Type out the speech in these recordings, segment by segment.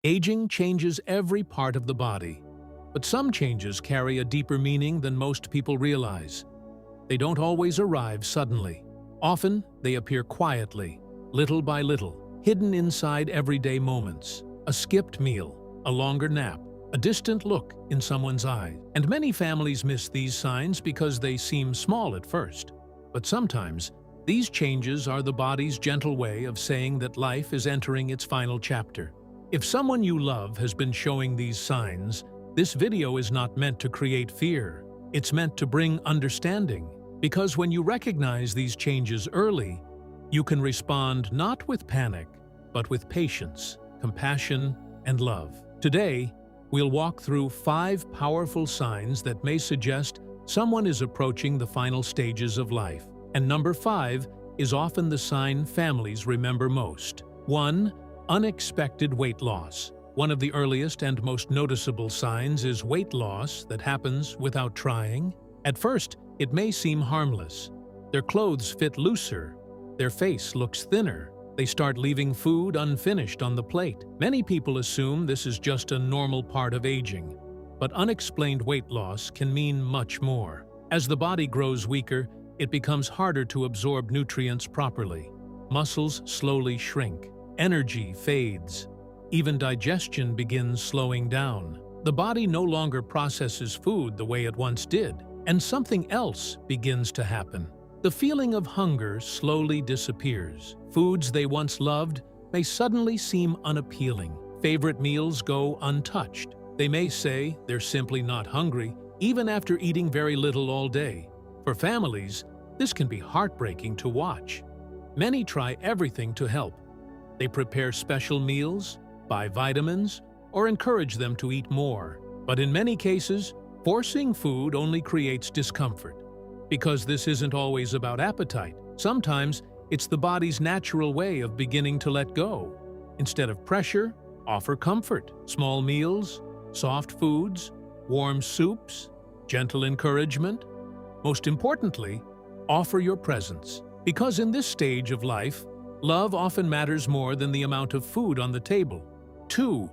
Aging changes every part of the body, but some changes carry a deeper meaning than most people realize. They don't always arrive suddenly. Often, they appear quietly, little by little, hidden inside everyday moments. A skipped meal, a longer nap, a distant look in someone's eye. And many families miss these signs because they seem small at first. But sometimes, these changes are the body's gentle way of saying that life is entering its final chapter. If someone you love has been showing these signs, this video is not meant to create fear. It's meant to bring understanding. Because when you recognize these changes early, you can respond not with panic, but with patience, compassion, and love. Today, we'll walk through 5 powerful signs that may suggest someone is approaching the final stages of life. And number 5 is often the sign families remember most. 1. Unexpected weight loss. One of the earliest and most noticeable signs is weight loss that happens without trying. At first, it may seem harmless. Their clothes fit looser, their face looks thinner, they start leaving food unfinished on the plate. Many people assume this is just a normal part of aging, but unexplained weight loss can mean much more. As the body grows weaker, it becomes harder to absorb nutrients properly. Muscles slowly shrink, energy fades, even digestion begins slowing down. The body no longer processes food the way it once did, and something else begins to happen. The feeling of hunger slowly disappears. Foods they once loved may suddenly seem unappealing. Favorite meals go untouched. They may say they're simply not hungry, even after eating very little all day. For families, this can be heartbreaking to watch. Many try everything to help. They prepare special meals, buy vitamins, or encourage them to eat more. But in many cases, forcing food only creates discomfort. Because this isn't always about appetite. Sometimes it's the body's natural way of beginning to let go. Instead of pressure, offer comfort. Small meals, soft foods, warm soups, gentle encouragement. Most importantly, offer your presence. Because in this stage of life, love often matters more than the amount of food on the table. 2.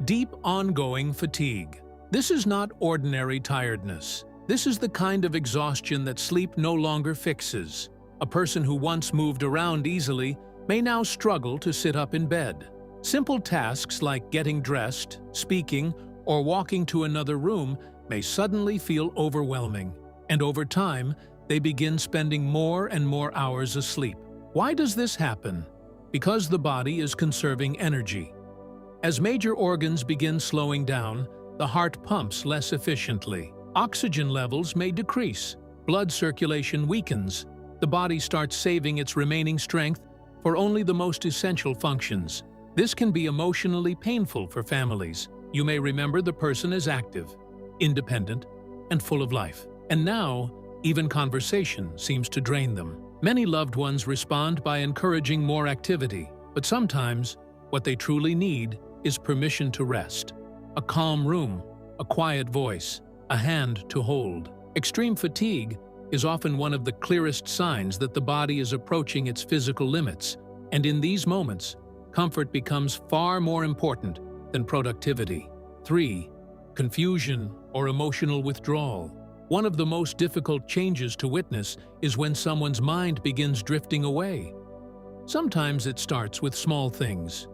Deep ongoing fatigue. This is not ordinary tiredness. This is the kind of exhaustion that sleep no longer fixes. A person who once moved around easily may now struggle to sit up in bed. Simple tasks like getting dressed, speaking, or walking to another room may suddenly feel overwhelming. And over time, they begin spending more and more hours asleep. Why does this happen? Because the body is conserving energy. As major organs begin slowing down, the heart pumps less efficiently. Oxygen levels may decrease, blood circulation weakens, the body starts saving its remaining strength for only the most essential functions. This can be emotionally painful for families. You may remember the person as active, independent, and full of life. And now, even conversation seems to drain them. Many loved ones respond by encouraging more activity, but sometimes what they truly need is permission to rest. A calm room, a quiet voice, a hand to hold. Extreme fatigue is often one of the clearest signs that the body is approaching its physical limits, and in these moments, comfort becomes far more important than productivity. 3. Confusion or emotional withdrawal. One of the most difficult changes to witness is when someone's mind begins drifting away. Sometimes it starts with small things,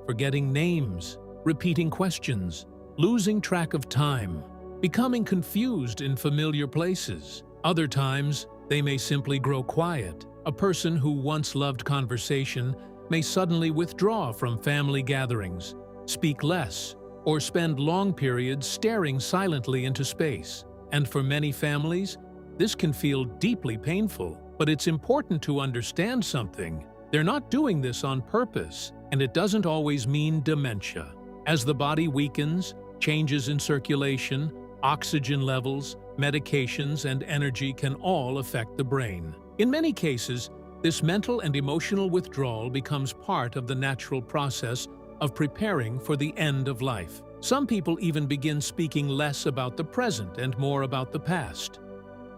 forgetting names, repeating questions, losing track of time, becoming confused in familiar places. Other times, they may simply grow quiet. A person who once loved conversation may suddenly withdraw from family gatherings, speak less, or spend long periods staring silently into space. And for many families, this can feel deeply painful. But it's important to understand something. They're not doing this on purpose, and it doesn't always mean dementia. As the body weakens, changes in circulation, oxygen levels, medications, and energy can all affect the brain. In many cases, this mental and emotional withdrawal becomes part of the natural process of preparing for the end of life. Some people even begin speaking less about the present and more about the past.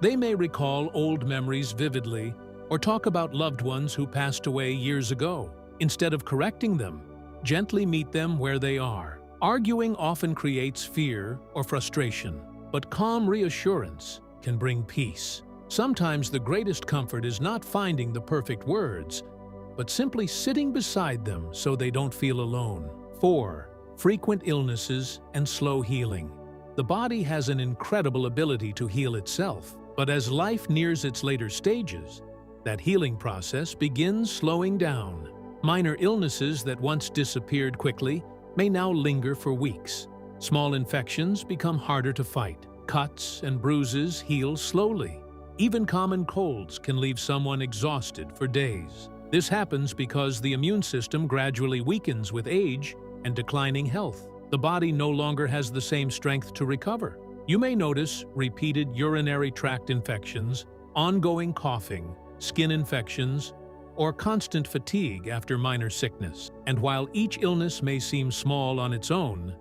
They may recall old memories vividly or talk about loved ones who passed away years ago. Instead of correcting them, gently meet them where they are. Arguing often creates fear or frustration, but calm reassurance can bring peace. Sometimes the greatest comfort is not finding the perfect words, but simply sitting beside them so they don't feel alone. 4. Frequent illnesses and slow healing. The body has an incredible ability to heal itself, but as life nears its later stages, that healing process begins slowing down. Minor illnesses that once disappeared quickly may now linger for weeks. Small infections become harder to fight. Cuts and bruises heal slowly. Even common colds can leave someone exhausted for days. This happens because the immune system gradually weakens with age and declining health. The body no longer has the same strength to recover. You may notice repeated urinary tract infections, ongoing coughing, skin infections, or constant fatigue after minor sickness. And while each illness may seem small on its own,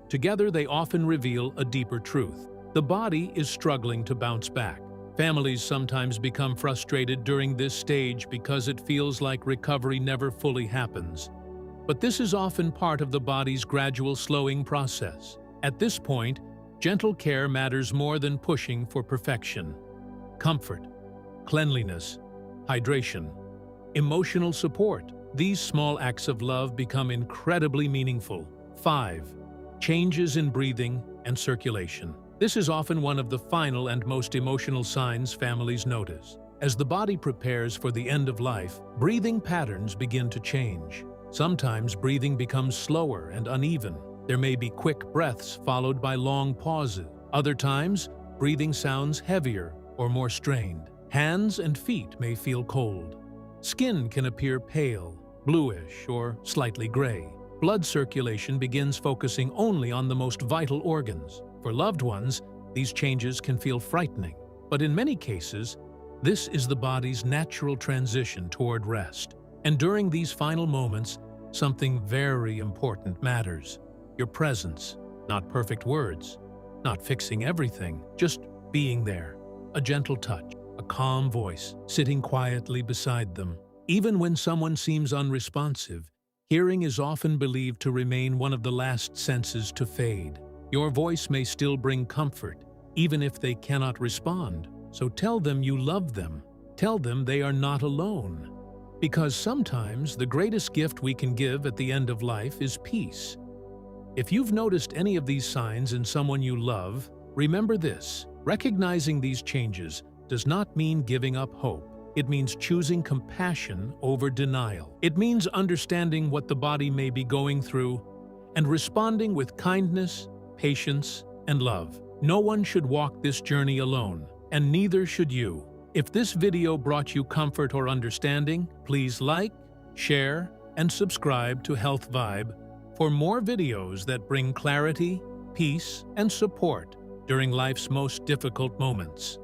together they often reveal a deeper truth. The body is struggling to bounce back. Families sometimes become frustrated during this stage because it feels like recovery never fully happens. But this is often part of the body's gradual slowing process. At this point, gentle care matters more than pushing for perfection. Comfort, cleanliness, hydration, emotional support. These small acts of love become incredibly meaningful. 5. Changes in breathing and circulation. This is often one of the final and most emotional signs families notice. As the body prepares for the end of life, breathing patterns begin to change. Sometimes breathing becomes slower and uneven. There may be quick breaths followed by long pauses. Other times, breathing sounds heavier or more strained. Hands and feet may feel cold. Skin can appear pale, bluish, or slightly gray. Blood circulation begins focusing only on the most vital organs. For loved ones, these changes can feel frightening, but in many cases, this is the body's natural transition toward rest. And during these final moments, something very important matters. Your presence, not perfect words, not fixing everything, just being there. A gentle touch, a calm voice, sitting quietly beside them. Even when someone seems unresponsive, hearing is often believed to remain one of the last senses to fade. Your voice may still bring comfort, even if they cannot respond. So tell them you love them. Tell them they are not alone. Because sometimes the greatest gift we can give at the end of life is peace. If you've noticed any of these signs in someone you love, remember this: recognizing these changes does not mean giving up hope. It means choosing compassion over denial. It means understanding what the body may be going through and responding with kindness, patience, and love. No one should walk this journey alone, and neither should you. If this video brought you comfort or understanding, please like, share, and subscribe to Health Vibe for more videos that bring clarity, peace, and support during life's most difficult moments.